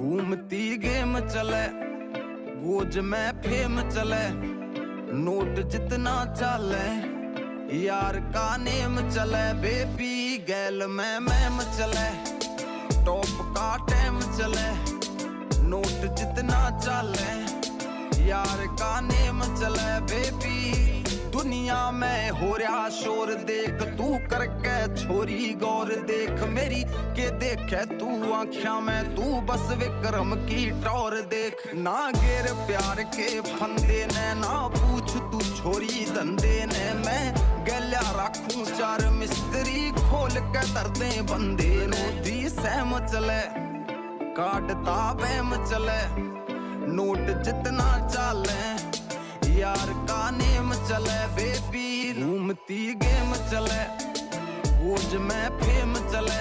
घूमती गेम चले, गोज में फेम चले, नोट जितना चले, यार का नेम चले, बेबी गैल में मैम चले, टॉप का टाइम चले, नोट जितना चले, यार का नेम चले, बेबी दुनिया में हो रहा शोर देख, तू करके छोरी गौर देख मेरी के देखे तू आँखिया में, तू बस विक्रम की टौर देख। ना गिर प्यार के फंदे ने, ना पूछ तू छोरी धंधे ने, मैं गल्या रखूं चार मिस्त्री खोल के दर्दे बंदे ने। दी सहम चले, काटता बहम चले, नोट जितना चले, यार का नेम चले, बेबी घूमती गेम चले, गोज में फेम चले,